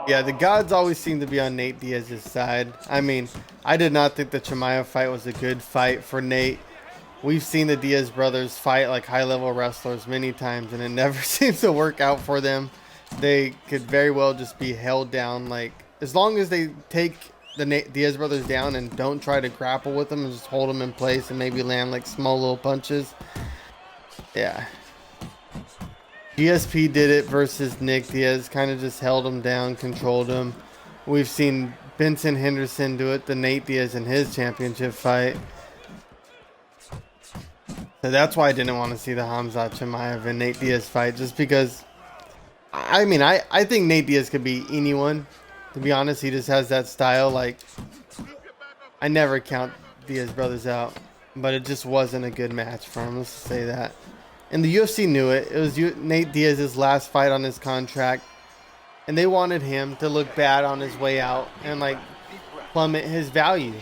Yeah, the gods always seem to be on Nate Diaz's side. I mean, I did not think the Chimaev fight was a good fight for Nate. We've seen the Diaz brothers fight like high-level wrestlers many times, and it never seems to work out for them. They could very well just be held down. Like, as long as they take the Diaz brothers down and don't try to grapple with them and just hold them in place and maybe land like small little punches. Yeah. GSP did it versus Nick Diaz, kind of just held him down, controlled him. We've seen Benson Henderson do it to Nate Diaz in his championship fight. So that's why I didn't want to see the Khamzat Chimaev and Nate Diaz fight, just because, I mean, I think Nate Diaz could beat anyone. To be honest, he just has that style. Like, I never count Diaz brothers out, but it just wasn't a good match for him. Let's say that. And the UFC knew it. It was Nate Diaz's last fight on his contract, and they wanted him to look bad on his way out and like plummet his value,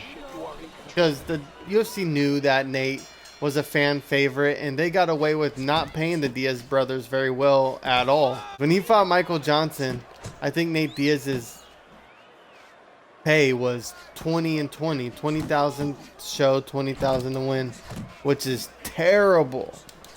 because the UFC knew that Nate was a fan favorite, and they got away with not paying the Diaz brothers very well at all. When he fought Michael Johnson, I think Nate Diaz's pay was 20 and 20, 20,000 show, 20,000 to win, which is terrible.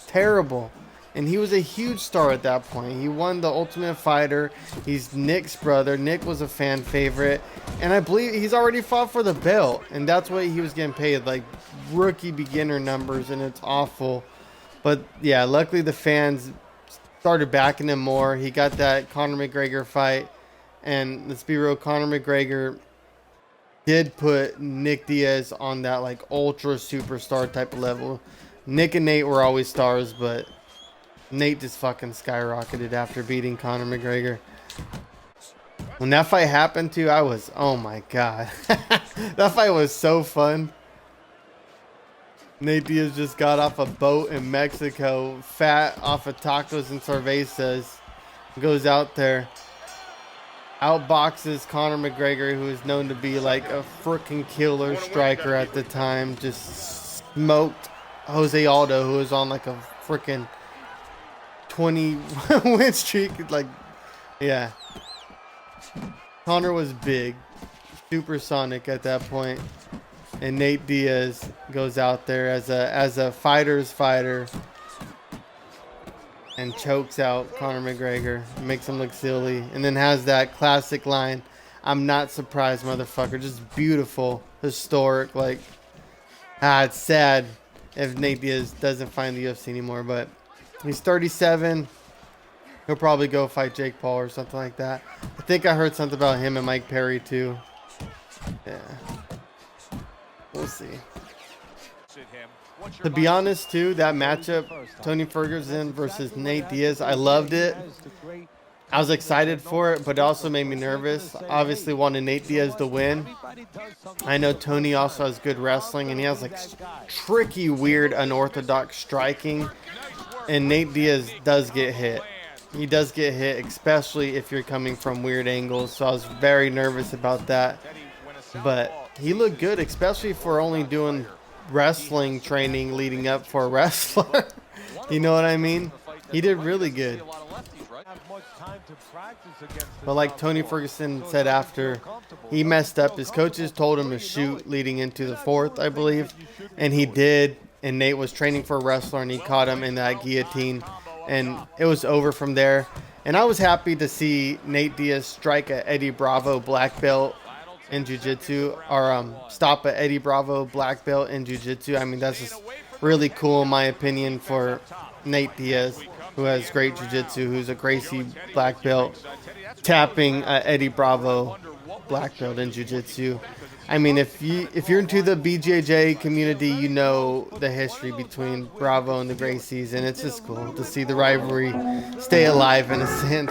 Terrible. And he was a huge star at that point. He won the Ultimate Fighter. He's Nick's brother. Nick was a fan favorite, and I believe he's already fought for the belt, and that's what he was getting paid, like rookie beginner numbers, and it's awful. But yeah, luckily the fans started backing him more. He got that Conor McGregor fight, and let's be real, Conor McGregor did put Nick Diaz on that like ultra superstar type of level. Nick and Nate were always stars, but Nate just fucking skyrocketed after beating Conor McGregor. When that fight happened too, I was, oh my god. That fight was so fun. Nate Diaz just got off a boat in Mexico, fat off of tacos and cervezas. Goes out there, outboxes Conor McGregor, who is known to be like a freaking killer striker at the time. Just smoked Jose Aldo, who was on like a freaking 20 win streak. Like, yeah, Conor was big, supersonic at that point, and Nate Diaz goes out there as a fighter's fighter and chokes out Conor McGregor, makes him look silly, and then has that classic line, "I'm not surprised, motherfucker." Just beautiful, historic. Like, it's sad if Nate Diaz doesn't find the UFC anymore, but he's 37. He'll probably go fight Jake Paul or something like that. I think I heard something about him and Mike Perry too. Yeah, we'll see. To be honest too, that matchup, Tony Ferguson versus Nate Diaz, I loved it. I was excited for it, but it also made me nervous. Obviously wanted Nate Diaz to win. I know Tony also has good wrestling, and he has like tricky, weird, unorthodox striking. And Nate Diaz does get hit. He does get hit, especially if you're coming from weird angles. So I was very nervous about that. But he looked good, especially for only doing wrestling training leading up for a wrestler. You know what I mean? He did really good. But like Tony Ferguson said after, he messed up. His coaches told him to shoot leading into the fourth, I believe, and he did. And Nate was training for a wrestler, and he caught him in that guillotine, and it was over from there. And I was happy to see Nate Diaz strike a Eddie Bravo black belt in jiu-jitsu, or stop a Eddie Bravo black belt in jiu-jitsu. I mean, that's just really cool in my opinion for Nate Diaz, who has great jiu-jitsu, who's a Gracie black belt, tapping Eddie Bravo black belt in jiu-jitsu. I mean, if you're into the BJJ community, you know the history between Bravo and the Gracies, and it's just cool to see the rivalry stay alive in a sense.